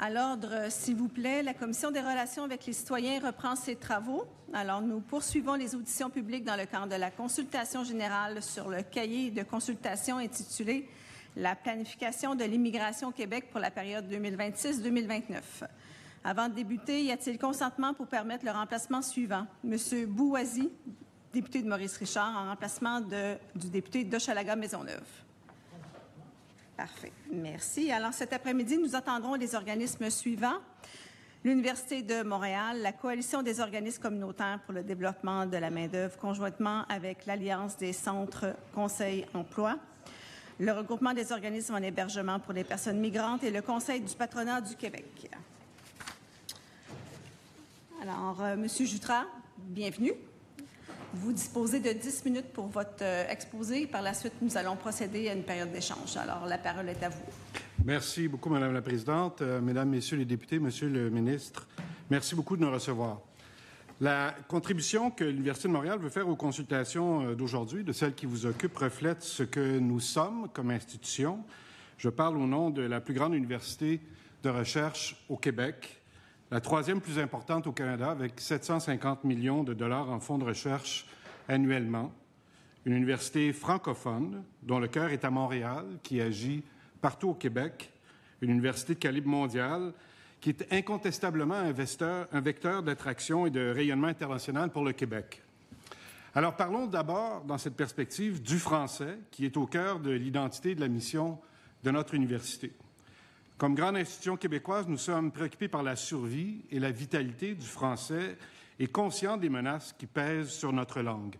À l'ordre, s'il vous plaît, la Commission des relations avec les citoyens reprend ses travaux. Alors, nous poursuivons les auditions publiques dans le cadre de la consultation générale sur le cahier de consultation intitulé « La planification de l'immigration au Québec pour la période 2026-2029 ». Avant de débuter, y a-t-il consentement pour permettre le remplacement suivant? Monsieur Bouazi, député de Maurice-Richard, en remplacement du député d'Hochelaga-Maisonneuve. Parfait. Merci. Alors, cet après-midi, nous attendrons les organismes suivants. L'Université de Montréal, la Coalition des organismes communautaires pour le développement de la main-d'œuvre, conjointement avec l'Alliance des centres Conseil Emploi, le regroupement des organismes en hébergement pour les personnes migrantes et le Conseil du patronat du Québec. Alors, Monsieur Jutras, bienvenue. Vous disposez de 10 minutes pour votre exposé. Par la suite, nous allons procéder à une période d'échange. Alors, la parole est à vous. Merci beaucoup, Madame la Présidente. Mesdames, Messieurs les députés, Monsieur le ministre, merci beaucoup de nous recevoir. La contribution que l'Université de Montréal veut faire aux consultations d'aujourd'hui, de celles qui vous occupent, reflète ce que nous sommes comme institution. Je parle au nom de la plus grande université de recherche au Québec, la troisième plus importante au Canada, avec 750 millions de dollars en fonds de recherche annuellement. Une université francophone, dont le cœur est à Montréal, qui agit partout au Québec. Une université de calibre mondial, qui est incontestablement un vecteur d'attraction et de rayonnement international pour le Québec. Alors, parlons d'abord, dans cette perspective, du français, qui est au cœur de l'identité et de la mission de notre université. Comme grande institution québécoise, nous sommes préoccupés par la survie et la vitalité du français et conscients des menaces qui pèsent sur notre langue.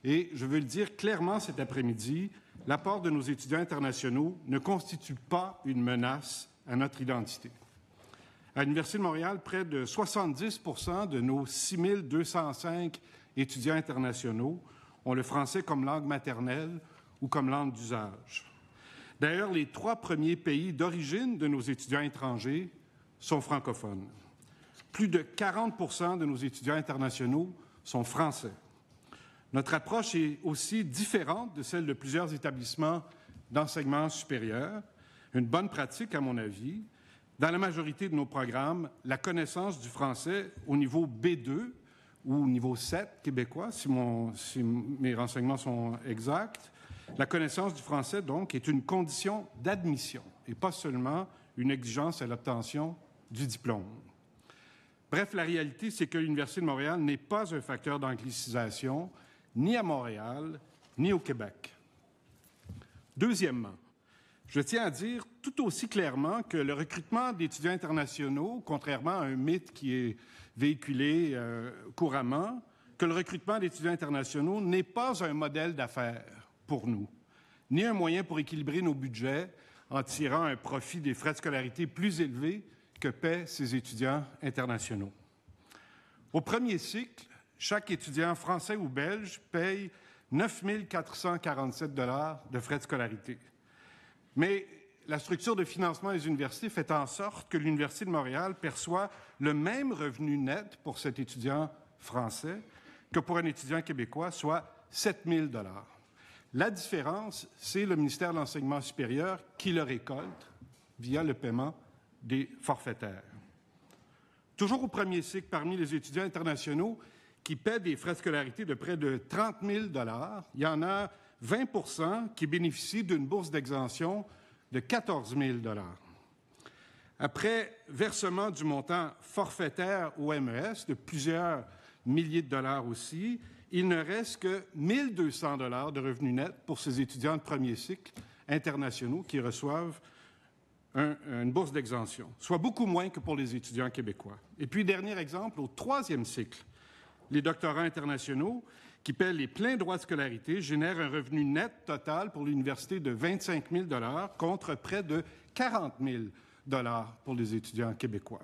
Et je veux le dire clairement cet après-midi, l'apport de nos étudiants internationaux ne constitue pas une menace à notre identité. À l'Université de Montréal, près de 70 % de nos 6 205 étudiants internationaux ont le français comme langue maternelle ou comme langue d'usage. D'ailleurs, les 3 premiers pays d'origine de nos étudiants étrangers sont francophones. Plus de 40 % de nos étudiants internationaux sont français. Notre approche est aussi différente de celle de plusieurs établissements d'enseignement supérieur. Une bonne pratique, à mon avis. Dans la majorité de nos programmes, la connaissance du français au niveau B2 ou au niveau 7 québécois, si mes renseignements sont exacts, la connaissance du français, donc, est une condition d'admission et pas seulement une exigence à l'obtention du diplôme. Bref, la réalité, c'est que l'Université de Montréal n'est pas un facteur d'anglicisation, ni à Montréal, ni au Québec. Deuxièmement, je tiens à dire tout aussi clairement que le recrutement d'étudiants internationaux, contrairement à un mythe qui est véhiculé couramment, que le recrutement d'étudiants internationaux n'est pas un modèle d'affaires pour nous, ni un moyen pour équilibrer nos budgets en tirant un profit des frais de scolarité plus élevés que paient ces étudiants internationaux. Au premier cycle, chaque étudiant français ou belge paye 9 447 $ de frais de scolarité. Mais la structure de financement des universités fait en sorte que l'Université de Montréal perçoit le même revenu net pour cet étudiant français que pour un étudiant québécois, soit 7 000 $. La différence, c'est le ministère de l'Enseignement supérieur qui le récolte via le paiement des forfaitaires. Toujours au premier cycle, parmi les étudiants internationaux qui paient des frais de scolarité de près de 30 000 $, il y en a 20 % qui bénéficient d'une bourse d'exemption de 14 000 $. Après versement du montant forfaitaire au MES de plusieurs milliers de dollars aussi, il ne reste que 1 200 $ de revenus nets pour ces étudiants de premier cycle internationaux qui reçoivent une bourse d'exemption, soit beaucoup moins que pour les étudiants québécois. Et puis, dernier exemple, au troisième cycle, les doctorants internationaux qui paient les pleins droits de scolarité génèrent un revenu net total pour l'université de 25 000 $ contre près de 40 000 $ pour les étudiants québécois.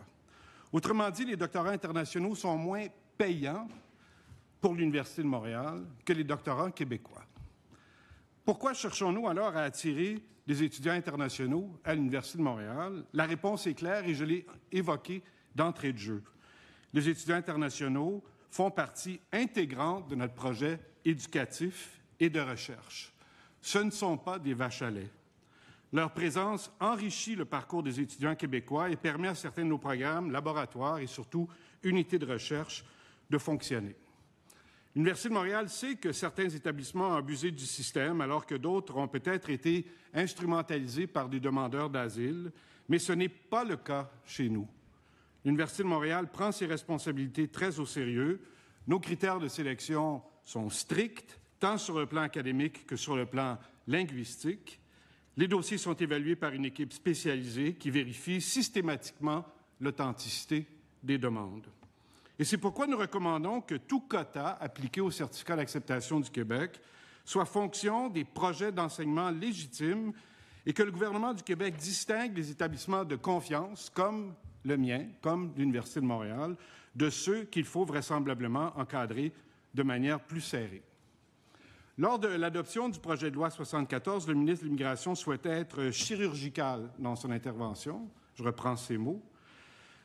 Autrement dit, les doctorants internationaux sont moins payants pour l'Université de Montréal que les doctorants québécois. Pourquoi cherchons-nous alors à attirer des étudiants internationaux à l'Université de Montréal? La réponse est claire et je l'ai évoquée d'entrée de jeu. Les étudiants internationaux font partie intégrante de notre projet éducatif et de recherche. Ce ne sont pas des vaches à lait. Leur présence enrichit le parcours des étudiants québécois et permet à certains de nos programmes, laboratoires et surtout unités de recherche de fonctionner. L'Université de Montréal sait que certains établissements ont abusé du système alors que d'autres ont peut-être été instrumentalisés par des demandeurs d'asile, mais ce n'est pas le cas chez nous. L'Université de Montréal prend ses responsabilités très au sérieux. Nos critères de sélection sont stricts, tant sur le plan académique que sur le plan linguistique. Les dossiers sont évalués par une équipe spécialisée qui vérifie systématiquement l'authenticité des demandes. Et c'est pourquoi nous recommandons que tout quota appliqué au certificat d'acceptation du Québec soit fonction des projets d'enseignement légitimes et que le gouvernement du Québec distingue les établissements de confiance, comme le mien, comme l'Université de Montréal, de ceux qu'il faut vraisemblablement encadrer de manière plus serrée. Lors de l'adoption du projet de loi 74, le ministre de l'Immigration souhaitait être chirurgical dans son intervention. Je reprends ses mots.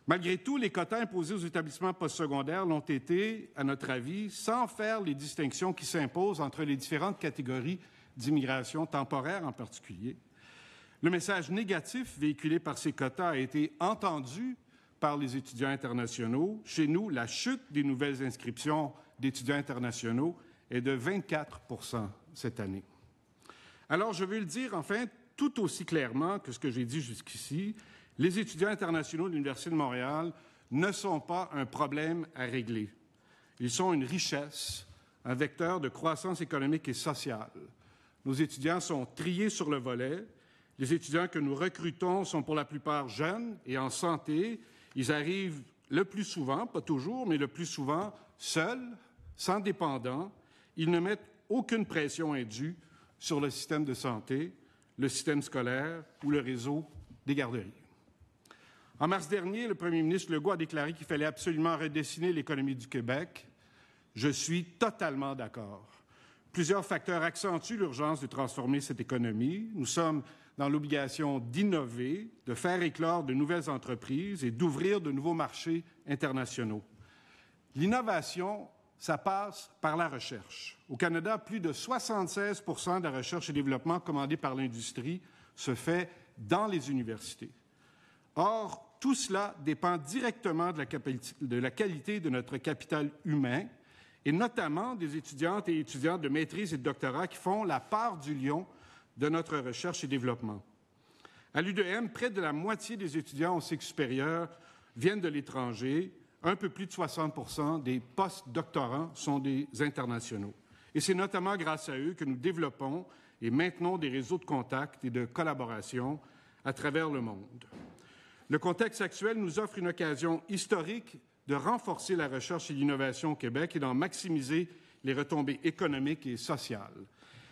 Malgré tout, les quotas imposés aux établissements postsecondaires l'ont été, à notre avis, sans faire les distinctions qui s'imposent entre les différentes catégories d'immigration temporaire en particulier. Le message négatif véhiculé par ces quotas a été entendu par les étudiants internationaux. Chez nous, la chute des nouvelles inscriptions d'étudiants internationaux est de 24 % cette année. Alors, je veux le dire, enfin, tout aussi clairement que ce que j'ai dit jusqu'ici, les étudiants internationaux de l'Université de Montréal ne sont pas un problème à régler. Ils sont une richesse, un vecteur de croissance économique et sociale. Nos étudiants sont triés sur le volet. Les étudiants que nous recrutons sont pour la plupart jeunes et en santé. Ils arrivent le plus souvent, pas toujours, mais le plus souvent, seuls, sans dépendants. Ils ne mettent aucune pression indue sur le système de santé, le système scolaire ou le réseau des garderies. En mars dernier, le premier ministre Legault a déclaré qu'il fallait absolument redessiner l'économie du Québec. Je suis totalement d'accord. Plusieurs facteurs accentuent l'urgence de transformer cette économie. Nous sommes dans l'obligation d'innover, de faire éclore de nouvelles entreprises et d'ouvrir de nouveaux marchés internationaux. L'innovation, ça passe par la recherche. Au Canada, plus de 76 % de la recherche et développement commandée par l'industrie se fait dans les universités. Or, tout cela dépend directement de la qualité de notre capital humain et notamment des étudiantes et étudiants de maîtrise et de doctorat qui font la part du lion de notre recherche et développement. À l'UDM, près de la moitié des étudiants au cycle supérieur viennent de l'étranger. Un peu plus de 60 % des post-doctorants sont des internationaux. Et c'est notamment grâce à eux que nous développons et maintenons des réseaux de contacts et de collaboration à travers le monde. Le contexte actuel nous offre une occasion historique de renforcer la recherche et l'innovation au Québec et d'en maximiser les retombées économiques et sociales.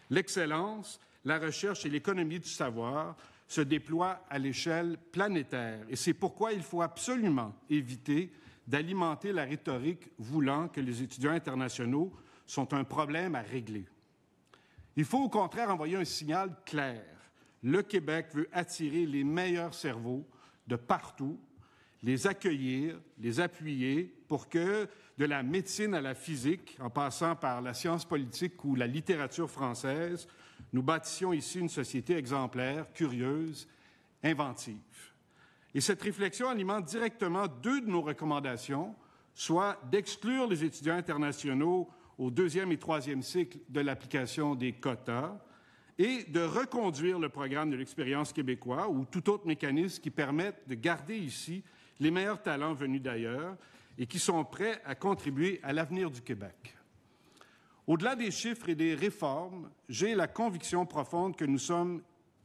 L'excellence, la recherche et l'économie du savoir se déploient à l'échelle planétaire et c'est pourquoi il faut absolument éviter d'alimenter la rhétorique voulant que les étudiants internationaux sont un problème à régler. Il faut au contraire envoyer un signal clair. Le Québec veut attirer les meilleurs cerveaux de partout, les accueillir, les appuyer pour que, de la médecine à la physique, en passant par la science politique ou la littérature française, nous bâtissions ici une société exemplaire, curieuse, inventive. Et cette réflexion alimente directement deux de nos recommandations, soit d'exclure les étudiants internationaux au deuxième et troisième cycle de l'application des quotas, et de reconduire le programme de l'expérience québécois ou tout autre mécanisme qui permette de garder ici les meilleurs talents venus d'ailleurs et qui sont prêts à contribuer à l'avenir du Québec. Au-delà des chiffres et des réformes, j'ai la conviction profonde que nous sommes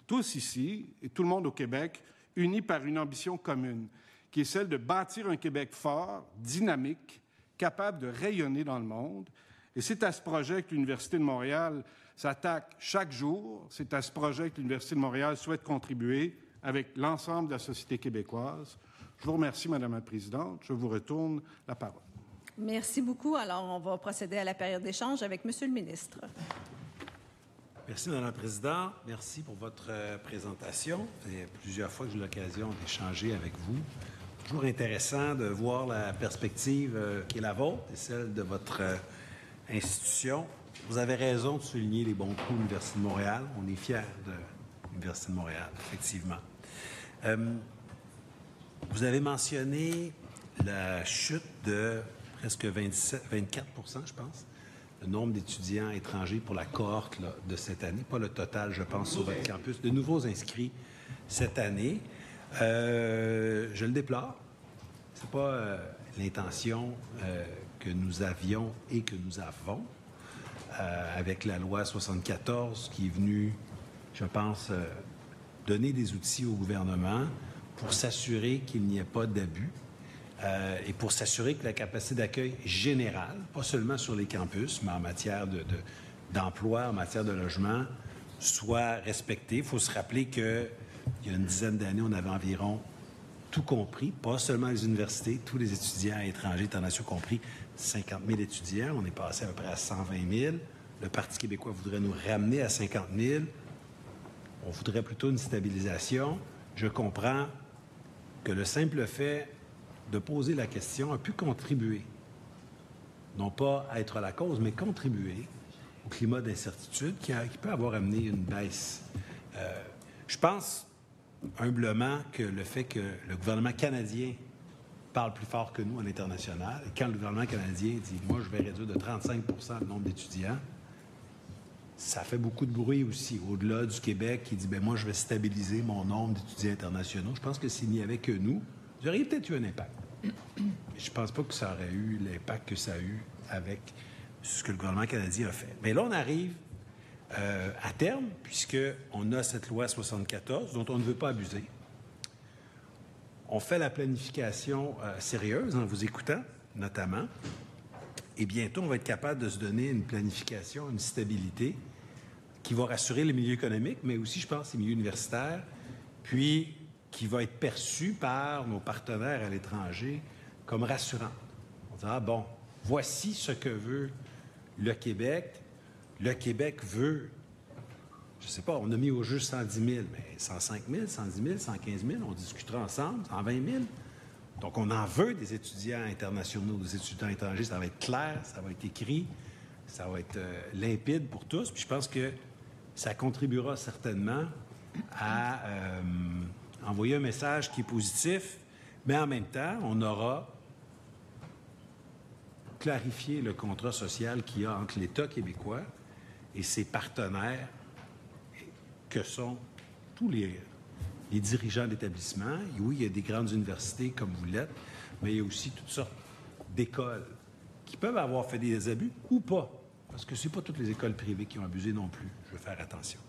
tous ici, et tout le monde au Québec, unis par une ambition commune, qui est celle de bâtir un Québec fort, dynamique, capable de rayonner dans le monde. Et c'est à ce projet que l'Université de Montréal s'attaque chaque jour. C'est à ce projet que l'Université de Montréal souhaite contribuer avec l'ensemble de la société québécoise. Je vous remercie, Madame la Présidente. Je vous retourne la parole. Merci beaucoup. Alors, on va procéder à la période d'échange avec Monsieur le ministre. Merci, Madame la Présidente. Merci pour votre présentation. Il y a plusieurs fois que j'ai eu l'occasion d'échanger avec vous. Toujours intéressant de voir la perspective qui est la vôtre et celle de votre institution. Vous avez raison de souligner les bons coups de l'Université de Montréal. On est fiers l'Université de Montréal, effectivement. Vous avez mentionné la chute de presque 24 je pense, le nombre d'étudiants étrangers pour la cohorte là, de cette année, pas le total, je pense, sur votre campus, de nouveaux inscrits cette année. Je le déplore. Ce n'est pas l'intention que nous avions et que nous avons avec la loi 74 qui est venue, je pense, donner des outils au gouvernement pour s'assurer qu'il n'y ait pas d'abus et pour s'assurer que la capacité d'accueil générale, pas seulement sur les campus, mais en matière d'emploi, en matière de logement, soit respectée. Il faut se rappeler qu'il y a une dizaine d'années, on avait environ tout compris, pas seulement les universités, tous les étudiants étrangers, internationaux compris, 50 000 étudiants. On est passé à peu près à 120 000. Le Parti québécois voudrait nous ramener à 50 000. On voudrait plutôt une stabilisation. Je comprends que le simple fait de poser la question a pu contribuer, non pas à être la cause, mais contribuer au climat d'incertitude qui peut avoir amené une baisse. Je pense humblement que le fait que le gouvernement canadien parle plus fort que nous à l'international, et quand le gouvernement canadien dit « moi, je vais réduire de 35 le nombre d'étudiants », ça fait beaucoup de bruit aussi, au-delà du Québec qui dit « bien, moi, je vais stabiliser mon nombre d'étudiants internationaux ». Je pense que s'il n'y avait que nous, il y aurait peut-être eu un impact. Mais je ne pense pas que ça aurait eu l'impact que ça a eu avec ce que le gouvernement canadien a fait. Mais là, on arrive à terme, puisqu'on a cette loi 74 dont on ne veut pas abuser. On fait la planification sérieuse en vous écoutant, notamment. Et bientôt, on va être capable de se donner une planification, une stabilité qui va rassurer le milieu économique, mais aussi, je pense, les milieux universitaires, puis qui va être perçue par nos partenaires à l'étranger comme rassurante. On dira, bon, voici ce que veut le Québec. Le Québec veut, je ne sais pas, on a mis au jeu 110 000, mais 105 000, 110 000, 115 000, on discutera ensemble, 120 000. Donc, on en veut des étudiants internationaux, des étudiants étrangers. Ça va être clair, ça va être écrit, ça va être limpide pour tous. Puis je pense que ça contribuera certainement à envoyer un message qui est positif, mais en même temps, on aura clarifié le contrat social qu'il y a entre l'État québécois et ses partenaires, que sont tous les dirigeants d'établissements. Et oui, il y a des grandes universités comme vous l'êtes, mais il y a aussi toutes sortes d'écoles qui peuvent avoir fait des abus ou pas, parce que ce n'est pas toutes les écoles privées qui ont abusé non plus. Je veux faire attention.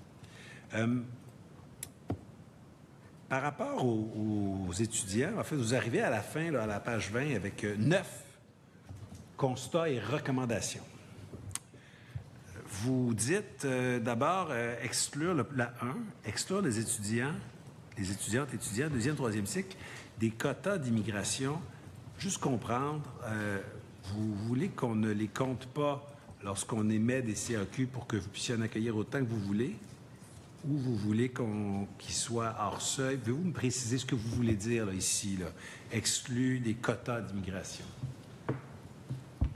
Par rapport aux étudiants, en fait, vous arrivez à la fin, là, à la page 20, avec 9 constats et recommandations. Vous dites d'abord exclure la 1, exclure les étudiantes, étudiants, deuxième, troisième cycle, des quotas d'immigration. Juste comprendre, vous voulez qu'on ne les compte pas lorsqu'on émet des CAQ pour que vous puissiez en accueillir autant que vous voulez, ou vous voulez qu'ils soient hors seuil? Pouvez-vous me préciser ce que vous voulez dire là, ici, là, exclu des quotas d'immigration?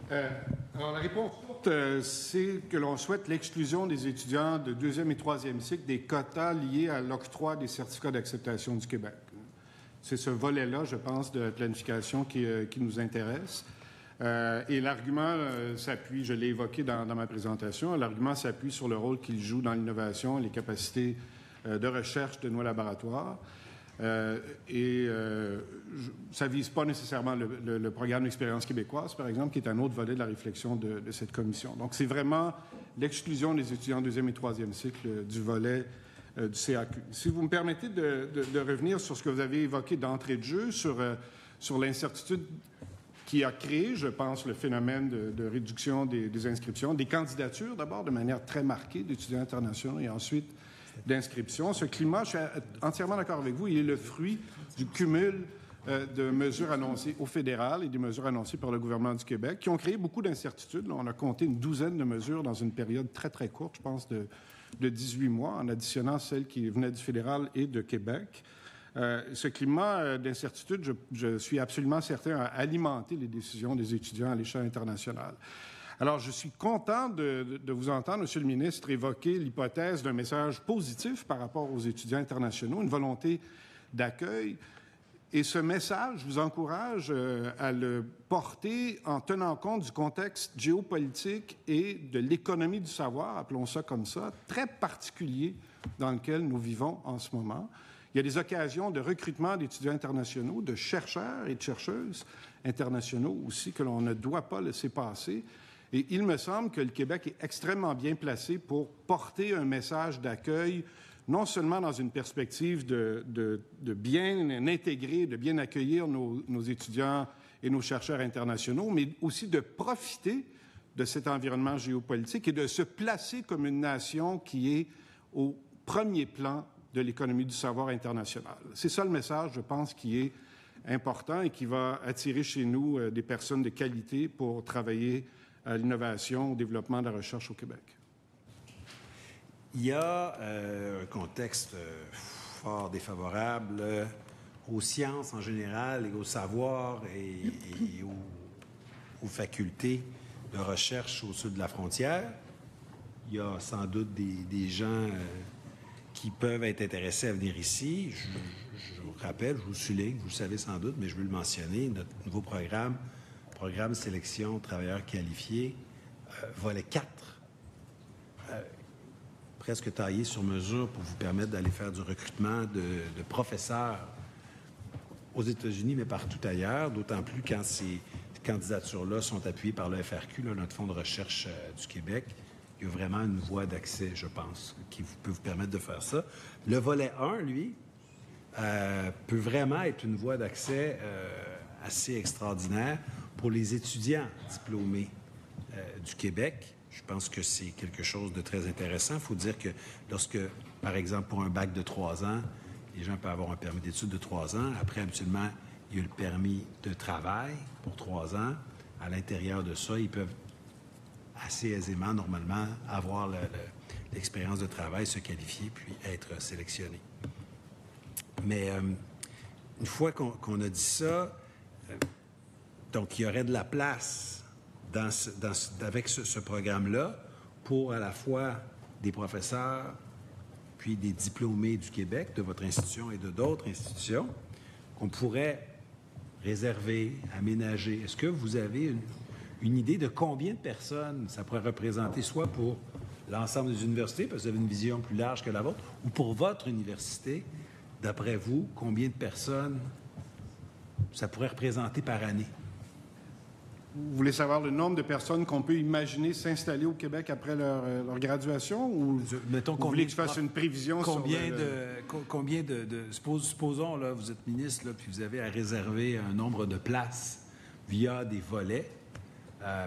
Alors, la réponse courte, c'est que l'on souhaite l'exclusion des étudiants de deuxième et troisième cycle des quotas liés à l'octroi des certificats d'acceptation du Québec. C'est ce volet-là, je pense, de la planification qui nous intéresse. Et l'argument s'appuie, je l'ai évoqué dans ma présentation, l'argument s'appuie sur le rôle qu'il joue dans l'innovation, les capacités de recherche de nos laboratoires. Ça ne vise pas nécessairement le programme d'expérience québécoise, par exemple, qui est un autre volet de la réflexion de cette commission. Donc, c'est vraiment l'exclusion des étudiants deuxième et troisième cycle du volet du CAQ. Si vous me permettez de revenir sur ce que vous avez évoqué d'entrée de jeu, sur l'incertitude qui a créé, je pense, le phénomène de réduction des inscriptions, des candidatures d'abord de manière très marquée d'étudiants internationaux et ensuite d'inscription. Ce climat, je suis entièrement d'accord avec vous, il est le fruit du cumul de mesures annoncées au fédéral et des mesures annoncées par le gouvernement du Québec qui ont créé beaucoup d'incertitudes. Là, on a compté une douzaine de mesures dans une période très, très courte, je pense, de 18 mois, en additionnant celles qui venaient du fédéral et de Québec. Ce climat d'incertitude, je suis absolument certain, a alimenté les décisions des étudiants à l'échelle internationale. Alors, je suis content de vous entendre, Monsieur le ministre, évoquer l'hypothèse d'un message positif par rapport aux étudiants internationaux, une volonté d'accueil. Et ce message, je vous encourage à le porter en tenant compte du contexte géopolitique et de l'économie du savoir, appelons ça comme ça, très particulier dans lequel nous vivons en ce moment. Il y a des occasions de recrutement d'étudiants internationaux, de chercheurs et de chercheuses internationaux aussi que l'on ne doit pas laisser passer. Et il me semble que le Québec est extrêmement bien placé pour porter un message d'accueil, non seulement dans une perspective de bien intégrer, de bien accueillir nos étudiants et nos chercheurs internationaux, mais aussi de profiter de cet environnement géopolitique et de se placer comme une nation qui est au premier plan de l'économie du savoir international. C'est ça le message, je pense, qui est important et qui va attirer chez nous des personnes de qualité pour travailler à l'innovation, au développement de la recherche au Québec. Il y a un contexte fort défavorable aux sciences en général et au savoir et aux facultés de recherche au sud de la frontière. Il y a sans doute des gens qui peuvent être intéressés à venir ici. Je vous rappelle, je vous souligne, vous le savez sans doute, mais je veux le mentionner, notre nouveau programme sélection travailleurs qualifiés, volet 4, presque taillé sur mesure pour vous permettre d'aller faire du recrutement de professeurs aux États-Unis, mais partout ailleurs, d'autant plus quand ces candidatures-là sont appuyées par le FRQ, là, notre Fonds de recherche du Québec. Il y a vraiment une voie d'accès, je pense, qui peut vous permettre de faire ça. Le volet 1, lui, peut vraiment être une voie d'accès assez extraordinaire pour les étudiants diplômés du Québec. Je pense que c'est quelque chose de très intéressant. Il faut dire que lorsque, par exemple, pour un bac de 3 ans, les gens peuvent avoir un permis d'études de 3 ans. Après, habituellement, il y a le permis de travail pour 3 ans. À l'intérieur de ça, ils peuvent assez aisément, normalement, avoir l'expérience de travail, se qualifier, puis être sélectionnés. Mais une fois qu'on a dit ça, donc il y aurait de la place avec ce programme-là pour à la fois des professeurs puis des diplômés du Québec, de votre institution et de d'autres institutions, qu'on pourrait réserver, aménager. Est-ce que vous avez une idée de combien de personnes ça pourrait représenter, soit pour l'ensemble des universités, parce que vous avez une vision plus large que la vôtre, ou pour votre université, d'après vous, combien de personnes ça pourrait représenter par année? Vous voulez savoir le nombre de personnes qu'on peut imaginer s'installer au Québec après leur graduation ou vous voulez que je fasse une prévision combien de supposons, là, vous êtes ministre, là, puis vous avez à réserver un nombre de places via des volets,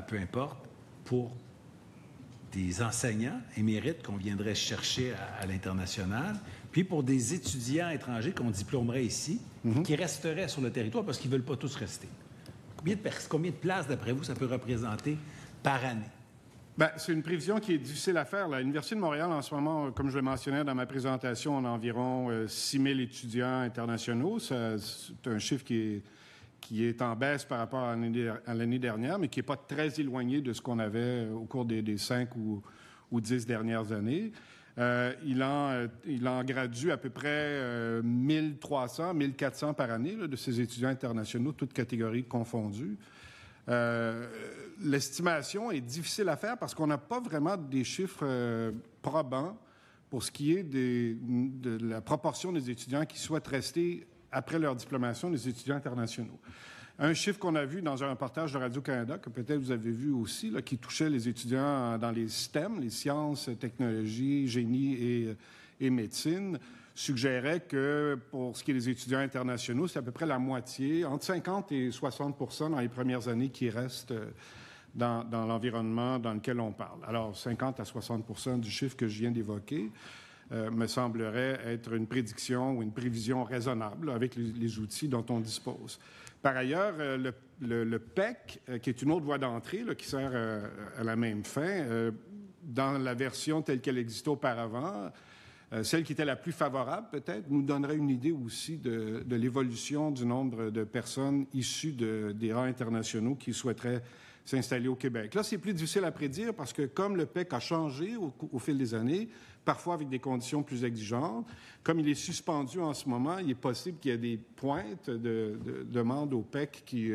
peu importe, pour des enseignants émérites qu'on viendrait chercher à l'international, puis pour des étudiants étrangers qu'on diplômerait ici, qui resteraient sur le territoire parce qu'ils ne veulent pas tous rester. Combien de places, d'après vous, ça peut représenter par année? Bien, c'est une prévision qui est difficile à faire. L'Université de Montréal, en ce moment, comme je le mentionnais dans ma présentation, on a environ 6 000 étudiants internationaux. C'est un chiffre qui est en baisse par rapport à l'année dernière, mais qui n'est pas très éloigné de ce qu'on avait au cours des 5 ou 10 dernières années. Il en gradue à peu près 1300, 1400 par année là, de ces étudiants internationaux, toutes catégories confondues. L'estimation est difficile à faire parce qu'on n'a pas vraiment des chiffres probants pour ce qui est de la proportion des étudiants qui souhaitent rester après leur diplomation, des étudiants internationaux. Un chiffre qu'on a vu dans un reportage de Radio-Canada, que peut-être vous avez vu aussi, là, qui touchait les étudiants dans les STEM, les sciences, technologies, génie et médecine, suggérait que pour ce qui est des étudiants internationaux, c'est à peu près la moitié, entre 50 et 60 % dans les premières années qui restent dans l'environnement dans lequel on parle. Alors, 50 à 60 % du chiffre que je viens d'évoquer me semblerait être une prédiction ou une prévision raisonnable avec les outils dont on dispose. Par ailleurs, le PEC, qui est une autre voie d'entrée qui sert à la même fin, dans la version telle qu'elle existait auparavant, celle qui était la plus favorable, peut-être, nous donnerait une idée aussi de l'évolution du nombre de personnes issues des rangs internationaux qui souhaiteraient s'installer au Québec. Là, c'est plus difficile à prédire parce que comme le PEC a changé au fil des années, parfois avec des conditions plus exigeantes, comme il est suspendu en ce moment, il est possible qu'il y ait des pointes de demande au PEC qui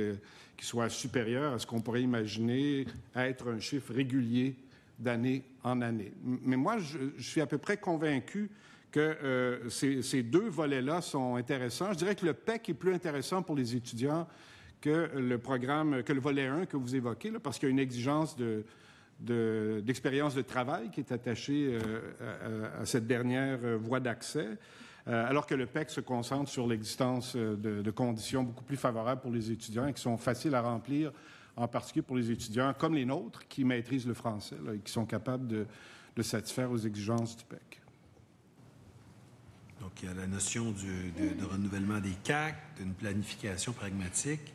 soient supérieures à ce qu'on pourrait imaginer être un chiffre régulier d'année en année. Mais moi, je suis à peu près convaincu que ces deux volets-là sont intéressants. Je dirais que le PEC est plus intéressant pour les étudiants que le volet 1 que vous évoquez, là, parce qu'il y a une exigence d'expérience de travail qui est attachée à cette dernière voie d'accès, alors que le PEC se concentre sur l'existence de conditions beaucoup plus favorables pour les étudiants et qui sont faciles à remplir, en particulier pour les étudiants comme les nôtres qui maîtrisent le français là, et qui sont capables de satisfaire aux exigences du PEC. Donc, il y a la notion de renouvellement des CAC, d'une planification pragmatique.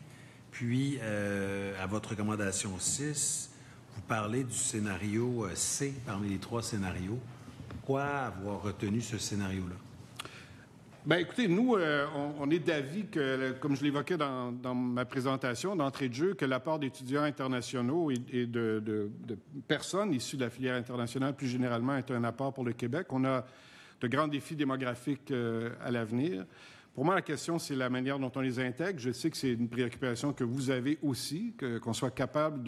Puis, à votre recommandation 6, vous parlez du scénario C parmi les 3 scénarios. Pourquoi avoir retenu ce scénario-là? Bien, écoutez, nous, on est d'avis que, comme je l'évoquais dans ma présentation d'entrée de jeu, que l'apport d'étudiants internationaux et de personnes issues de la filière internationale plus généralement est un apport pour le Québec. On a de grands défis démographiques à l'avenir. Pour moi, la question, c'est la manière dont on les intègre. Je sais que c'est une préoccupation que vous avez aussi, qu'on soit capable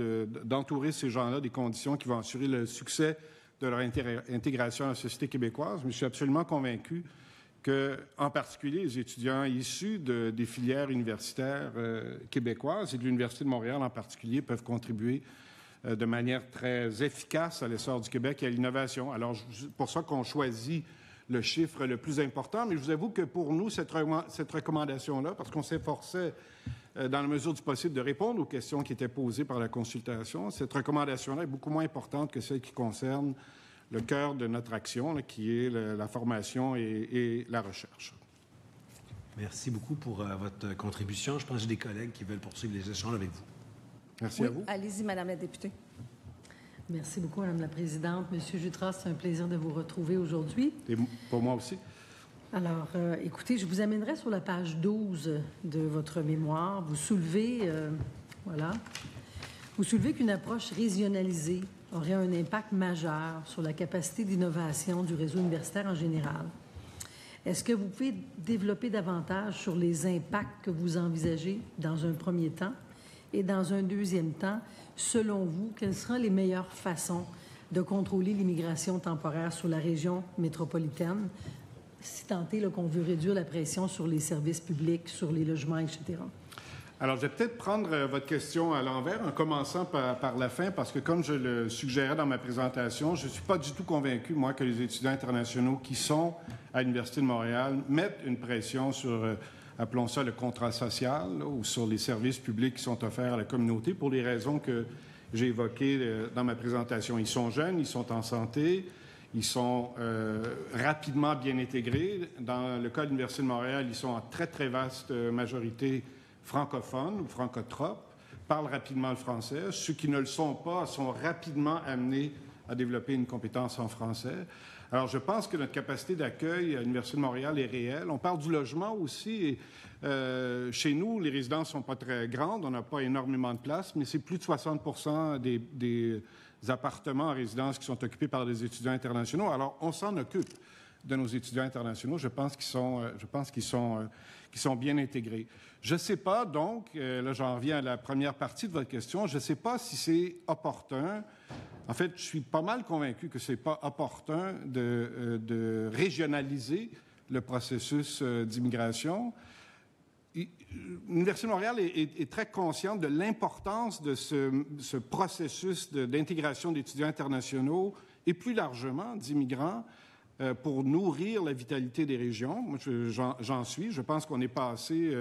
d'entourer ces gens-là des conditions qui vont assurer le succès de leur intégration à la société québécoise. Mais je suis absolument convaincu que, en particulier, les étudiants issus des filières universitaires québécoises et de l'Université de Montréal en particulier peuvent contribuer de manière très efficace à l'essor du Québec et à l'innovation. Alors, c'est pour ça qu'on choisit le chiffre le plus important, mais je vous avoue que pour nous, cette recommandation-là, parce qu'on s'efforçait, dans la mesure du possible, de répondre aux questions qui étaient posées par la consultation, cette recommandation-là est beaucoup moins importante que celle qui concerne le cœur de notre action, là, qui est la formation et la recherche. Merci beaucoup pour votre contribution. Je pense que j'ai des collègues qui veulent poursuivre les échanges avec vous. Merci à vous. Allez-y, Madame la députée. Merci beaucoup, Madame la Présidente. Monsieur Jutras, c'est un plaisir de vous retrouver aujourd'hui. Et pour moi aussi. Alors, écoutez, je vous amènerai sur la page 12 de votre mémoire. Vous soulevez qu'une approche régionalisée aurait un impact majeur sur la capacité d'innovation du réseau universitaire en général. Est-ce que vous pouvez développer davantage sur les impacts que vous envisagez dans un premier temps? Et dans un deuxième temps, selon vous, quelles seront les meilleures façons de contrôler l'immigration temporaire sur la région métropolitaine, si tant est qu'on veut réduire la pression sur les services publics, sur les logements, etc.? Alors, je vais peut-être prendre votre question à l'envers, en commençant par la fin, parce que comme je le suggérais dans ma présentation, je ne suis pas du tout convaincu, moi, que les étudiants internationaux qui sont à l'Université de Montréal mettent une pression sur, appelons ça le contrat social, là, ou sur les services publics qui sont offerts à la communauté, pour les raisons que j'ai évoquées dans ma présentation. Ils sont jeunes, ils sont en santé, ils sont rapidement bien intégrés. Dans le cas de l'Université de Montréal, ils sont en très, très vaste majorité francophones ou francotropes, parlent rapidement le français. Ceux qui ne le sont pas sont rapidement amenés à développer une compétence en français. Alors, je pense que notre capacité d'accueil à l'Université de Montréal est réelle. On parle du logement aussi. Et, chez nous, les résidences ne sont pas très grandes. On n'a pas énormément de place, mais c'est plus de 60% des appartements en résidence qui sont occupés par des étudiants internationaux. Alors, on s'en occupe de nos étudiants internationaux. Je pense qu'ils sont bien intégrés. Je ne sais pas, donc, là j'en reviens à la première partie de votre question, je ne sais pas si c'est opportun. En fait, je suis pas mal convaincu que ce n'est pas opportun de régionaliser le processus d'immigration. L'Université de Montréal est très consciente de l'importance de ce processus d'intégration d'étudiants internationaux et plus largement d'immigrants pour nourrir la vitalité des régions. Moi, j'en suis. Je pense qu'on est passé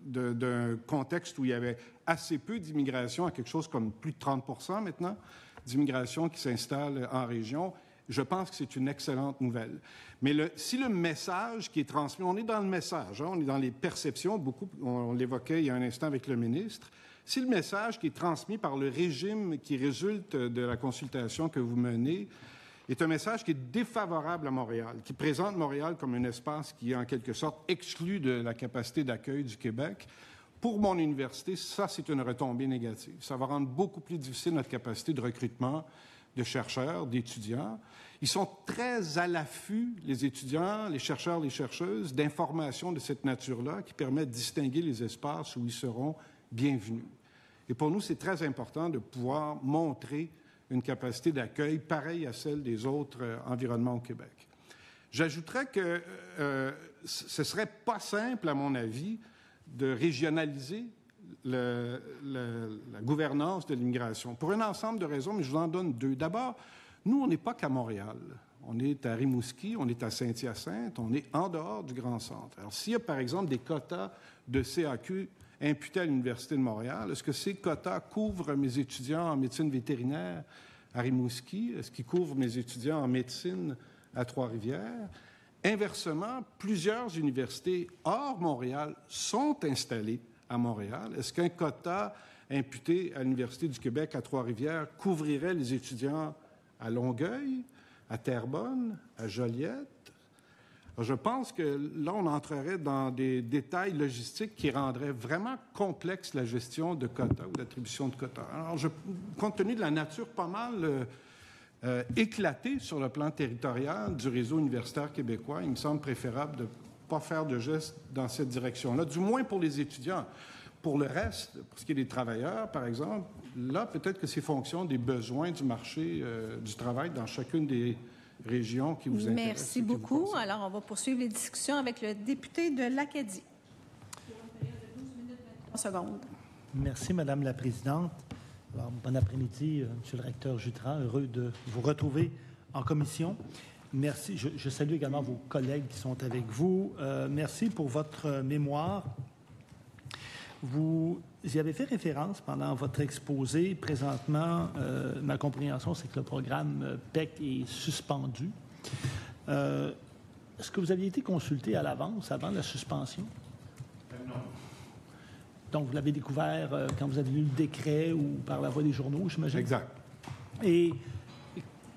d'un contexte où il y avait assez peu d'immigration à quelque chose comme plus de 30% maintenant d'immigration qui s'installe en région. Je pense que c'est une excellente nouvelle. Mais si le message qui est transmis, on est dans le message, hein, on est dans les perceptions, beaucoup, on l'évoquait il y a un instant avec le ministre, si le message qui est transmis par le régime qui résulte de la consultation que vous menez est un message qui est défavorable à Montréal, qui présente Montréal comme un espace qui est en quelque sorte exclu de la capacité d'accueil du Québec, pour mon université, ça, c'est une retombée négative. Ça va rendre beaucoup plus difficile notre capacité de recrutement de chercheurs, d'étudiants. Ils sont très à l'affût, les étudiants, les chercheurs, les chercheuses, d'informations de cette nature-là qui permettent de distinguer les espaces où ils seront bienvenus. Et pour nous, c'est très important de pouvoir montrer une capacité d'accueil pareille à celle des autres environnements au Québec. J'ajouterais que ce ne serait pas simple, à mon avis, de régionaliser la gouvernance de l'immigration, pour un ensemble de raisons, mais je vous en donne deux. D'abord, nous, on n'est pas qu'à Montréal. On est à Rimouski, on est à Saint-Hyacinthe, on est en dehors du Grand Centre. Alors, s'il y a, par exemple, des quotas de CAQ imputés à l'Université de Montréal, est-ce que ces quotas couvrent mes étudiants en médecine vétérinaire à Rimouski? Est-ce qu'ils couvrent mes étudiants en médecine à Trois-Rivières? Inversement, plusieurs universités hors Montréal sont installées à Montréal. Est-ce qu'un quota imputé à l'Université du Québec à Trois-Rivières couvrirait les étudiants à Longueuil, à Terrebonne, à Joliette? Alors, je pense que là, on entrerait dans des détails logistiques qui rendraient vraiment complexe la gestion de quotas ou d'attribution de quotas. Alors, compte tenu de la nature pas mal éclatée sur le plan territorial du réseau universitaire québécois, il me semble préférable de ne pas faire de gestes dans cette direction-là, du moins pour les étudiants. Pour le reste, pour ce qui est des travailleurs, par exemple, là, peut-être que c'est fonction des besoins du marché du travail dans chacune des régions qui vous intéressent. Merci beaucoup. Alors, on va poursuivre les discussions avec le député de l'Acadie. Merci, Madame la Présidente. Alors, bon après-midi, Monsieur le recteur Jutras. Heureux de vous retrouver en commission. Merci. Je salue également vos collègues qui sont avec vous. Merci pour votre mémoire. Vous y avez fait référence pendant votre exposé. Présentement, ma compréhension, c'est que le programme PEC est suspendu. Est-ce que vous aviez été consulté à l'avance, avant la suspension? Non. Donc, vous l'avez découvert quand vous avez lu le décret ou par la voie des journaux, j'imagine? Exact. Et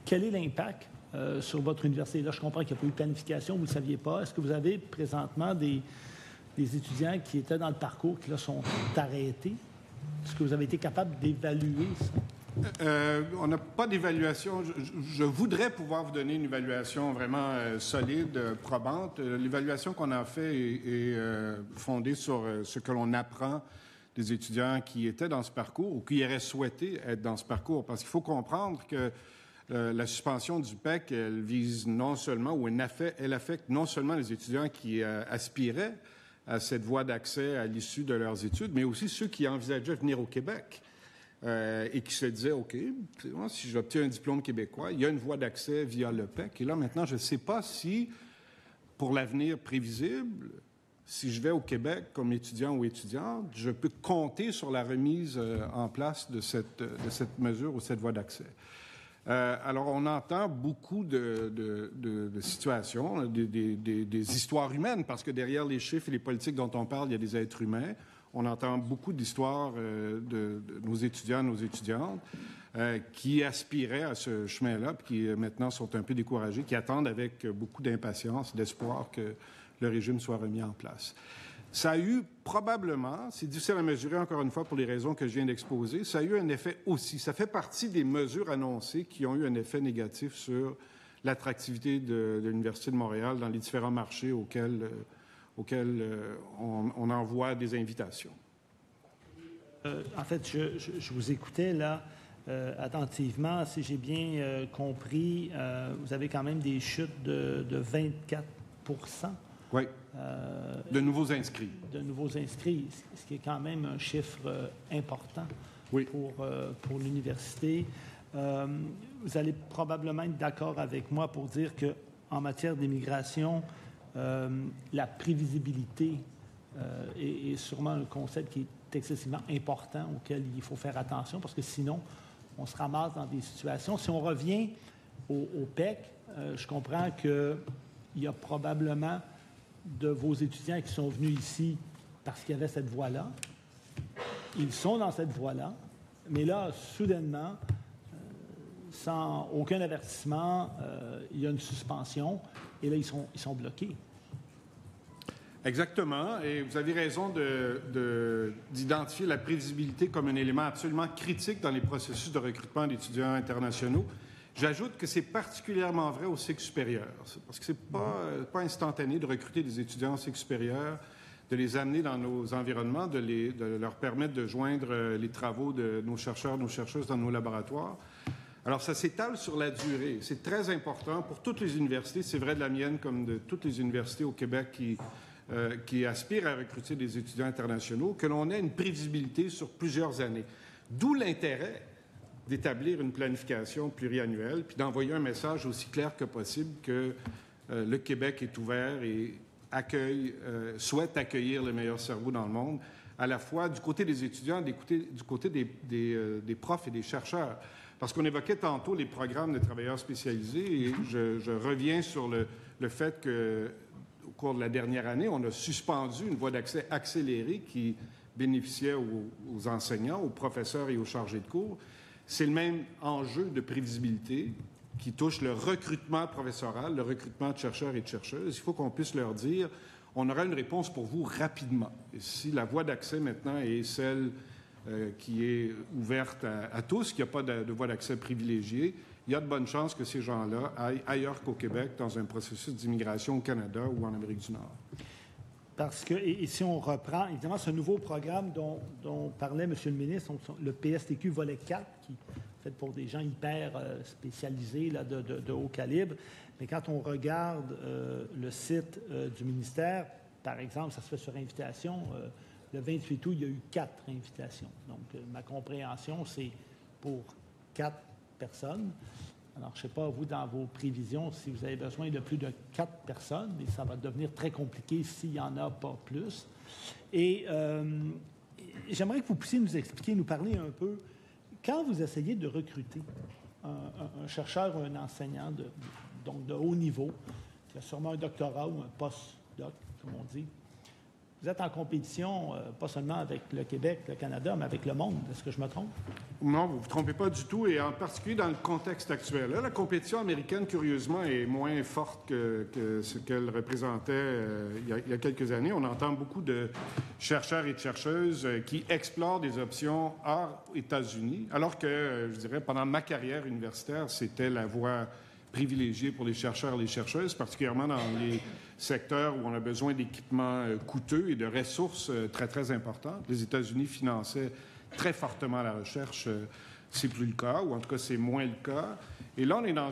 quel est l'impact sur votre université? Là, je comprends qu'il n'y a pas eu de planification, vous ne le saviez pas. Est-ce que vous avez présentement des étudiants qui étaient dans le parcours qui, là, sont arrêtés? Est-ce que vous avez été capable d'évaluer ça? On n'a pas d'évaluation. Je voudrais pouvoir vous donner une évaluation vraiment solide, probante. L'évaluation qu'on a faite est fondée sur ce que l'on apprend des étudiants qui étaient dans ce parcours ou qui auraient souhaité être dans ce parcours. Parce qu'il faut comprendre que la suspension du PEC, elle vise non seulement, ou elle affecte non seulement les étudiants qui aspiraient à cette voie d'accès à l'issue de leurs études, mais aussi ceux qui envisageaient venir au Québec et qui se disaient, OK, si j'obtiens un diplôme québécois, il y a une voie d'accès via le PEC. Et là, maintenant, je ne sais pas si, pour l'avenir prévisible, si je vais au Québec comme étudiant ou étudiante, je peux compter sur la remise en place de cette mesure ou cette voie d'accès. Alors, on entend beaucoup de situations, des histoires humaines, parce que derrière les chiffres et les politiques dont on parle, il y a des êtres humains. On entend beaucoup d'histoires de nos étudiants, nos étudiantes, qui aspiraient à ce chemin-là, puis qui maintenant sont un peu découragés, qui attendent avec beaucoup d'impatience, d'espoir que le régime soit remis en place. Ça a eu probablement, c'est difficile à mesurer encore une fois pour les raisons que je viens d'exposer, ça a eu un effet aussi. Ça fait partie des mesures annoncées qui ont eu un effet négatif sur l'attractivité de l'Université de Montréal dans les différents marchés auxquels on envoie des invitations. En fait, je vous écoutais là attentivement. Si j'ai bien compris, vous avez quand même des chutes de 24 %. Oui, de nouveaux inscrits. De nouveaux inscrits, ce qui est quand même un chiffre important pour l'université. Vous allez probablement être d'accord avec moi pour dire qu'en matière d'immigration, la prévisibilité est sûrement un concept qui est excessivement important auquel il faut faire attention parce que sinon, on se ramasse dans des situations. Si on revient au PEC, je comprends qu'il y a probablement de vos étudiants qui sont venus ici parce qu'il y avait cette voie-là. Ils sont dans cette voie-là, mais là, soudainement, sans aucun avertissement, il y a une suspension et là, ils sont bloqués. Exactement, et vous avez raison d'identifier la prévisibilité comme un élément absolument critique dans les processus de recrutement d'étudiants internationaux. J'ajoute que c'est particulièrement vrai au cycle supérieur, parce que c'est pas instantané de recruter des étudiants au cycle supérieur, de les amener dans nos environnements, de leur permettre de joindre les travaux de nos chercheurs, nos chercheuses dans nos laboratoires. Alors, ça s'étale sur la durée. C'est très important pour toutes les universités, c'est vrai de la mienne comme de toutes les universités au Québec qui aspirent à recruter des étudiants internationaux, que l'on ait une prévisibilité sur plusieurs années. D'où l'intérêt d'établir une planification pluriannuelle, puis d'envoyer un message aussi clair que possible que le Québec est ouvert et souhaite accueillir les meilleurs cerveaux dans le monde, à la fois du côté des étudiants, du côté des profs et des chercheurs. Parce qu'on évoquait tantôt les programmes de travailleurs spécialisés, et je reviens sur le fait qu'au cours de la dernière année, on a suspendu une voie d'accès accélérée qui bénéficiait aux enseignants, aux professeurs et aux chargés de cours. C'est le même enjeu de prévisibilité qui touche le recrutement professoral, le recrutement de chercheurs et de chercheuses. Il faut qu'on puisse leur dire, on aura une réponse pour vous rapidement. Et si la voie d'accès maintenant est celle qui est ouverte à tous, qu'il n'y a pas de voie d'accès privilégiée, il y a de bonnes chances que ces gens-là aillent ailleurs qu'au Québec dans un processus d'immigration au Canada ou en Amérique du Nord. Parce que, et si on reprend, évidemment, ce nouveau programme dont parlait M. le ministre, le PSTQ volet 4, qui est fait pour des gens hyper spécialisés, là, de haut calibre, mais quand on regarde le site du ministère, par exemple, ça se fait sur invitation, le 28 août, il y a eu 4 invitations. Donc, ma compréhension, c'est pour 4 personnes. Alors, je ne sais pas, vous, dans vos prévisions, si vous avez besoin de plus de 4 personnes, mais ça va devenir très compliqué s'il n'y en a pas plus. Et j'aimerais que vous puissiez nous expliquer, nous parler un peu, quand vous essayez de recruter un chercheur ou un enseignant donc de haut niveau, qui a sûrement un doctorat ou un post-doc, comme on dit, vous êtes en compétition, pas seulement avec le Québec, le Canada, mais avec le monde. Est-ce que je me trompe? Non, vous ne vous trompez pas du tout, et en particulier dans le contexte actuel. Là, la compétition américaine, curieusement, est moins forte que ce qu'elle représentait il y a quelques années. On entend beaucoup de chercheurs et de chercheuses qui explorent des options hors États-Unis, alors que, je dirais, pendant ma carrière universitaire, c'était la voie privilégiée pour les chercheurs et les chercheuses, particulièrement dans les secteurs où on a besoin d'équipements coûteux et de ressources très, très importantes. Les États-Unis finançaient très fortement la recherche. C'est plus le cas, ou en tout cas, c'est moins le cas. Et là, on est dans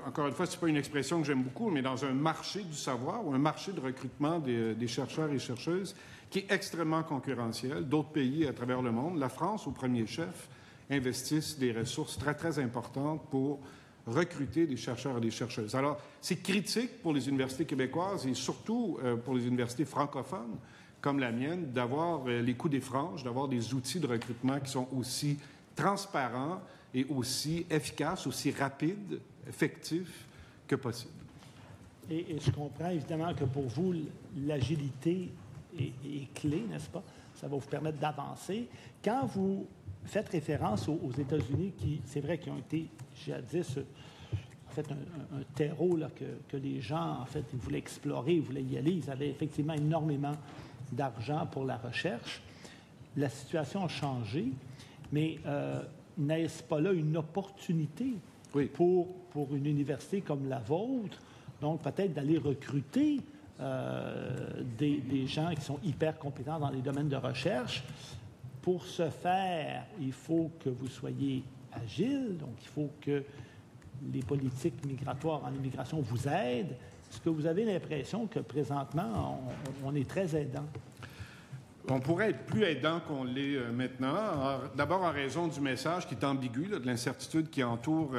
encore une fois, c'est pas une expression que j'aime beaucoup, mais dans un marché du savoir ou un marché de recrutement des chercheurs et chercheuses qui est extrêmement concurrentiel. D'autres pays à travers le monde, la France, au premier chef, investissent des ressources très, très importantes pour recruter des chercheurs et des chercheuses. Alors, c'est critique pour les universités québécoises et surtout pour les universités francophones, comme la mienne, d'avoir les coups des franges, d'avoir des outils de recrutement qui sont aussi transparents et aussi efficaces, aussi rapides, effectifs que possible. Et je comprends évidemment que pour vous, l'agilité est clé, n'est-ce pas? Ça va vous permettre d'avancer. Quand vous faites référence aux États-Unis, qui, c'est vrai, qui ont été jadis, en fait, un terreau là, que les gens, en fait, ils voulaient explorer, ils voulaient y aller. Ils avaient effectivement énormément d'argent pour la recherche. La situation a changé, mais n'est-ce pas là une opportunité pour une université comme la vôtre, donc peut-être d'aller recruter des gens qui sont hyper compétents dans les domaines de recherche? Pour ce faire, il faut que vous soyez agile, donc il faut que les politiques migratoires en immigration vous aident. Est-ce que vous avez l'impression que présentement, on est très aidant? On pourrait être plus aidant qu'on l'est maintenant. D'abord en raison du message qui est ambigu, là, de l'incertitude qui entoure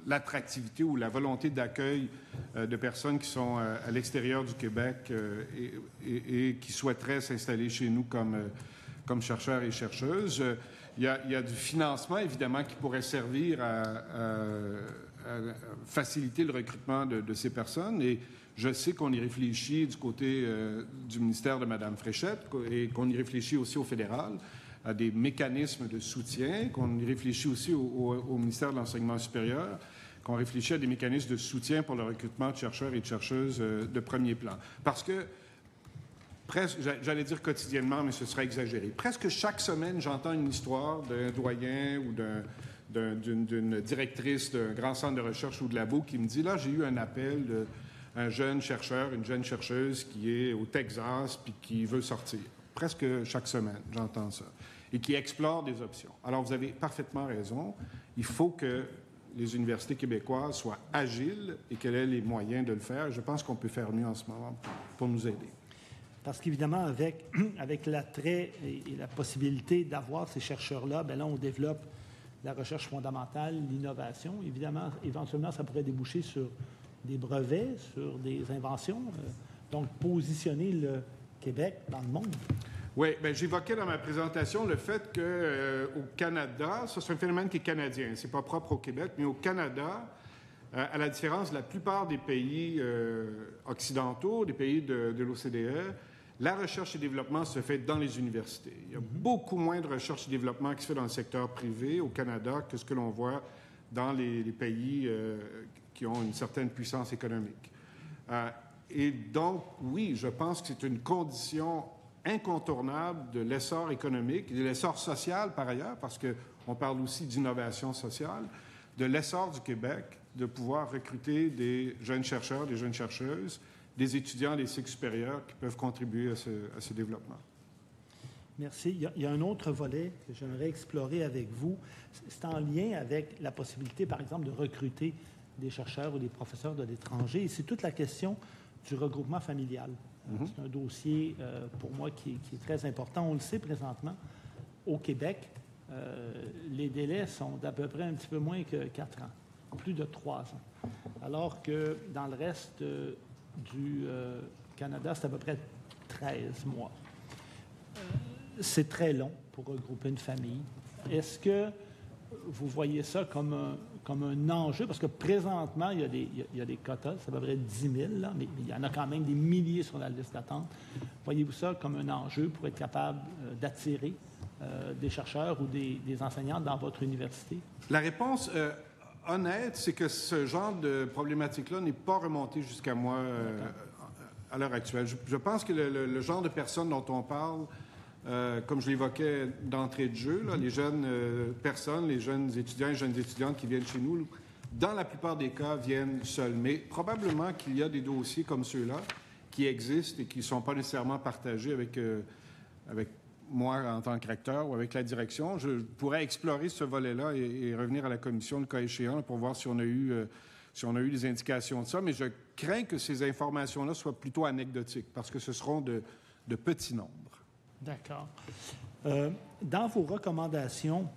l'attractivité ou la volonté d'accueil de personnes qui sont à l'extérieur du Québec et qui souhaiteraient s'installer chez nous comme chercheurs et chercheuses. Il y a du financement, évidemment, qui pourrait servir à faciliter le recrutement de ces personnes. Et je sais qu'on y réfléchit du côté du ministère de Mme Fréchette et qu'on y réfléchit aussi au fédéral à des mécanismes de soutien, qu'on y réfléchit aussi au ministère de l'Enseignement supérieur, qu'on réfléchit à des mécanismes de soutien pour le recrutement de chercheurs et de chercheuses de premier plan. Parce que, j'allais dire quotidiennement, mais ce serait exagéré, presque chaque semaine, j'entends une histoire d'un doyen ou d'une directrice d'un grand centre de recherche ou de labo qui me dit, là, j'ai eu un appel d'un jeune chercheur, une jeune chercheuse qui est au Texas puis qui veut sortir. Presque chaque semaine, j'entends ça. Et qui explore des options. Alors, vous avez parfaitement raison. Il faut que les universités québécoises soient agiles et qu'elles aient les moyens de le faire. Je pense qu'on peut faire mieux en ce moment pour nous aider. Parce qu'évidemment, avec l'attrait et la possibilité d'avoir ces chercheurs-là, bien là, on développe la recherche fondamentale, l'innovation. Évidemment, éventuellement, ça pourrait déboucher sur des brevets, sur des inventions. Donc, positionner le Québec dans le monde. Oui, bien, j'évoquais dans ma présentation le fait qu'au Canada, ça c'est un phénomène qui est canadien, c'est pas propre au Québec, mais au Canada, à la différence de la plupart des pays occidentaux, des pays de l'OCDE, la recherche et développement se fait dans les universités. Il y a beaucoup moins de recherche et développement qui se fait dans le secteur privé au Canada que ce que l'on voit dans les pays qui ont une certaine puissance économique. Et donc, oui, je pense que c'est une condition incontournable de l'essor économique et de l'essor social, par ailleurs, parce qu'on parle aussi d'innovation sociale, de l'essor du Québec, de pouvoir recruter des jeunes chercheurs, des jeunes chercheuses, des étudiants des cycles supérieurs qui peuvent contribuer à ce développement. Merci. Il y a un autre volet que j'aimerais explorer avec vous. C'est en lien avec la possibilité, par exemple, de recruter des chercheurs ou des professeurs de l'étranger. Et c'est toute la question du regroupement familial. C'est un dossier, pour moi, qui est très important. On le sait présentement, au Québec, les délais sont d'à peu près un petit peu moins que 4 ans, plus de 3 ans. Alors que dans le reste du Canada, c'est à peu près 13 mois. C'est très long pour regrouper une famille. Est-ce que vous voyez ça comme un enjeu? Parce que présentement, il y a des quotas, c'est à peu près 10 000, là, mais il y en a quand même des milliers sur la liste d'attente. Voyez-vous ça comme un enjeu pour être capable d'attirer des chercheurs ou des enseignants dans votre université? La réponse honnête, c'est que ce genre de problématique-là n'est pas remonté jusqu'à moi à l'heure actuelle. Je pense que le genre de personnes dont on parle, comme je l'évoquais d'entrée de jeu, là, les jeunes personnes, les jeunes étudiants et jeunes étudiantes qui viennent chez nous, dans la plupart des cas, viennent seuls. Mais probablement qu'il y a des dossiers comme ceux-là qui existent et qui ne sont pas nécessairement partagés avec moi en tant que recteur ou avec la direction. Je pourrais explorer ce volet-là et revenir à la commission le cas échéant pour voir si on a eu des indications de ça. Mais je crains que ces informations-là soient plutôt anecdotiques parce que ce seront de petits nombres. D'accord. Dans vos recommandations,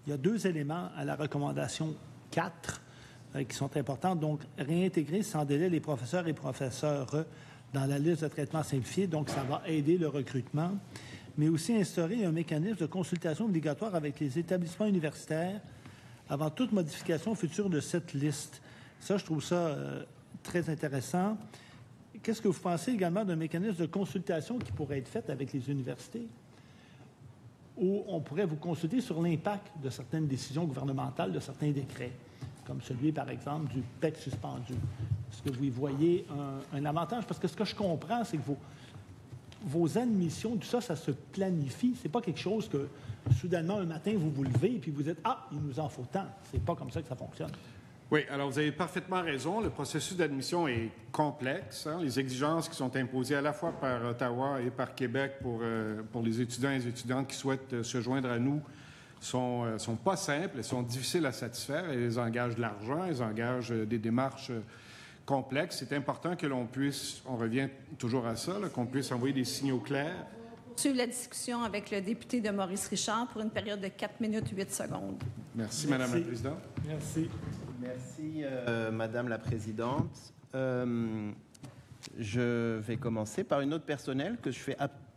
il y a 2 éléments à la recommandation 4 qui sont importants. Donc, réintégrer sans délai les professeurs et professeurs dans la liste de traitement simplifié. Donc, ça va aider le recrutement. Mais aussi instaurer un mécanisme de consultation obligatoire avec les établissements universitaires avant toute modification future de cette liste. Ça, je trouve ça très intéressant. Qu'est-ce que vous pensez également d'un mécanisme de consultation qui pourrait être fait avec les universités, où on pourrait vous consulter sur l'impact de certaines décisions gouvernementales, de certains décrets, comme celui, par exemple, du PEC suspendu? Est-ce que vous y voyez un avantage? Parce que ce que je comprends, c'est que vos admissions, tout ça, ça se planifie. C'est pas quelque chose que, soudainement, un matin, vous vous levez et puis vous dites « Ah, il nous en faut tant ». C'est pas comme ça que ça fonctionne. Oui, alors vous avez parfaitement raison. Le processus d'admission est complexe. Les exigences qui sont imposées à la fois par Ottawa et par Québec pour les étudiants et les étudiantes qui souhaitent se joindre à nous sont pas simples, elles sont difficiles à satisfaire. Elles engagent de l'argent, elles engagent des démarches complexes. C'est important que l'on puisse, on revient toujours à ça, qu'on puisse envoyer des signaux clairs. Suivre la discussion avec le député de Maurice Richard pour une période de 4 minutes 8 secondes. Merci. Madame la Présidente. Merci. Merci, Madame la Présidente. Je vais commencer par une note personnelle que je fais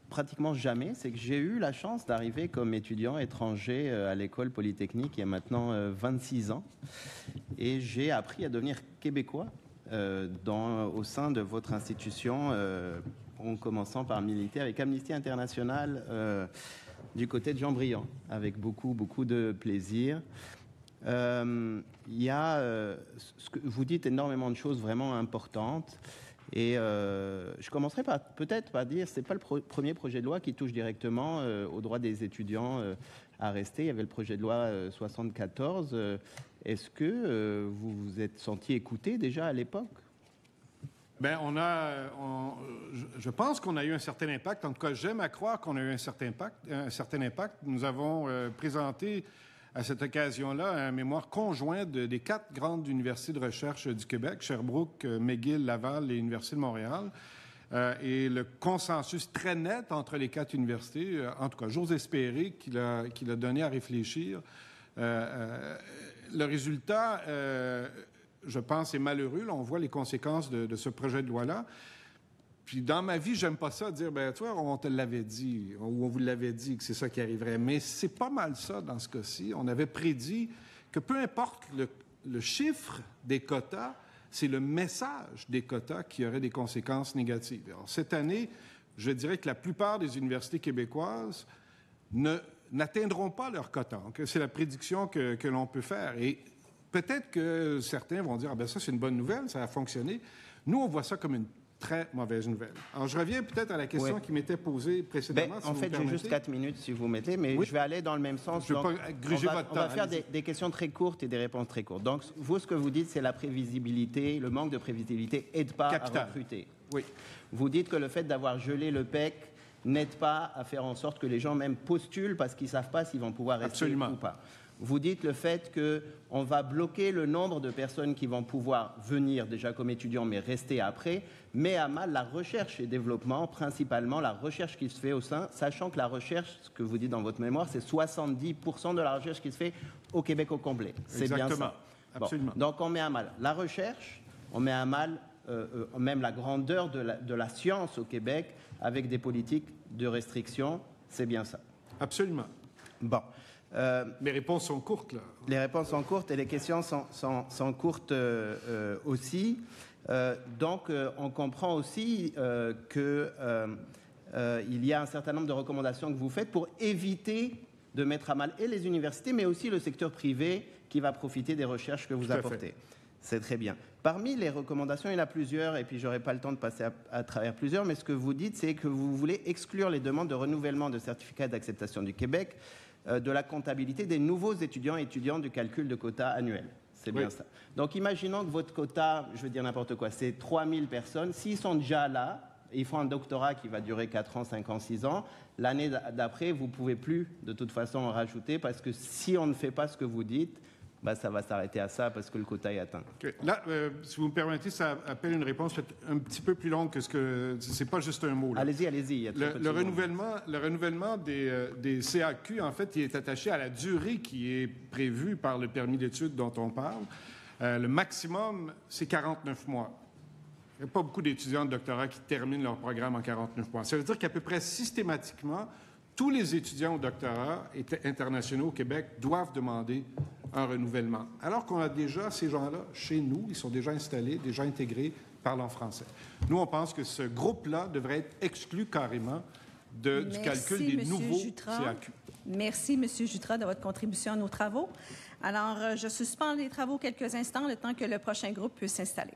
pratiquement jamais. C'est que j'ai eu la chance d'arriver comme étudiant étranger à l'école polytechnique il y a maintenant 26 ans. Et j'ai appris à devenir québécois au sein de votre institution, en commençant par militer avec Amnesty International du côté de Jean-Briand, avec beaucoup de plaisir. Il y a, ce que vous dites énormément de choses vraiment importantes. Et je commencerai peut-être par dire, ce n'est pas le premier projet de loi qui touche directement aux droits des étudiants à rester. Il y avait le projet de loi 74. Est-ce que vous vous êtes senti écouté déjà à l'époque? Bien, je pense qu'on a eu un certain impact. En tout cas, j'aime à croire qu'on a eu un certain impact. Nous avons présenté à cette occasion-là un mémoire conjoint des 4 grandes universités de recherche du Québec, Sherbrooke, McGill, Laval et l'Université de Montréal. Et le consensus très net entre les 4 universités, en tout cas, j'ose espérer qu'il a donné à réfléchir. Le résultat, je pense, est malheureux. Là, on voit les conséquences de ce projet de loi-là. Puis dans ma vie, j'aime pas ça dire, ben toi, on te l'avait dit, ou on vous l'avait dit que c'est ça qui arriverait. Mais c'est pas mal ça dans ce cas-ci. On avait prédit que peu importe le chiffre des quotas, c'est le message des quotas qui aurait des conséquences négatives. Alors, cette année, je dirais que la plupart des universités québécoises n'atteindront pas leurs quotas. Donc, c'est la prédiction que l'on peut faire. Et peut-être que certains vont dire, ah ben ça, c'est une bonne nouvelle, ça a fonctionné. Nous, on voit ça comme une très mauvaise nouvelle. Alors, je reviens peut-être à la question qui m'était posée précédemment. En fait, j'ai juste 4 minutes, si vous mettez, mais je vais aller dans le même sens. Je ne veux pas gruger votre temps. On va faire des questions très courtes et des réponses très courtes. Donc, vous, ce que vous dites, c'est la prévisibilité, le manque de prévisibilité n'aide pas à recruter. Oui. Vous dites que le fait d'avoir gelé le PEC n'aide pas à faire en sorte que les gens même postulent parce qu'ils ne savent pas s'ils vont pouvoir rester ou pas. Vous dites le fait qu'on va bloquer le nombre de personnes qui vont pouvoir venir déjà comme étudiants, mais rester après, met à mal la recherche et développement, principalement la recherche qui se fait au sein, sachant que la recherche, ce que vous dites dans votre mémoire, c'est 70% de la recherche qui se fait au Québec au complet. C'est bien ça. Absolument. Donc on met à mal la recherche, on met à mal même la grandeur de la science au Québec avec des politiques de restriction. C'est bien ça. Absolument. Bon. Mes réponses sont courtes, là. Les réponses sont courtes et les questions sont courtes aussi. Donc, on comprend aussi qu'il y a un certain nombre de recommandations que vous faites pour éviter de mettre à mal et les universités, mais aussi le secteur privé qui va profiter des recherches que vous apportez. C'est très bien. Parmi les recommandations, il y en a plusieurs, et puis je n'aurai pas le temps de passer à travers plusieurs, mais ce que vous dites, c'est que vous voulez exclure les demandes de renouvellement de certificats d'acceptation du Québec de la comptabilité des nouveaux étudiants et étudiantes du calcul de quotas annuels. C'est bien ça. Donc, imaginons que votre quota, je vais dire n'importe quoi, c'est 3000 personnes. S'ils sont déjà là, ils font un doctorat qui va durer 4 ans, 5 ans, 6 ans, l'année d'après, vous ne pouvez plus, de toute façon, en rajouter, parce que si on ne fait pas ce que vous dites, bah, ça va s'arrêter à ça parce que le quota est atteint. Okay. Là, si vous me permettez, ça appelle une réponse un petit peu plus longue que ce que... C'est pas juste un mot. Allez-y. Le renouvellement des CAQ, en fait, il est attaché à la durée qui est prévue par le permis d'études dont on parle. Le maximum, c'est 49 mois. Il n'y a pas beaucoup d'étudiants de doctorat qui terminent leur programme en 49 mois. Ça veut dire qu'à peu près systématiquement, tous les étudiants au doctorat internationaux au Québec doivent demander un renouvellement. Alors qu'on a déjà ces gens-là chez nous, ils sont déjà installés, déjà intégrés, parlent en français. Nous, on pense que ce groupe-là devrait être exclu carrément du calcul des nouveaux CAQ. Merci, M. Jutras, de votre contribution à nos travaux. Alors, je suspends les travaux quelques instants, le temps que le prochain groupe puisse s'installer.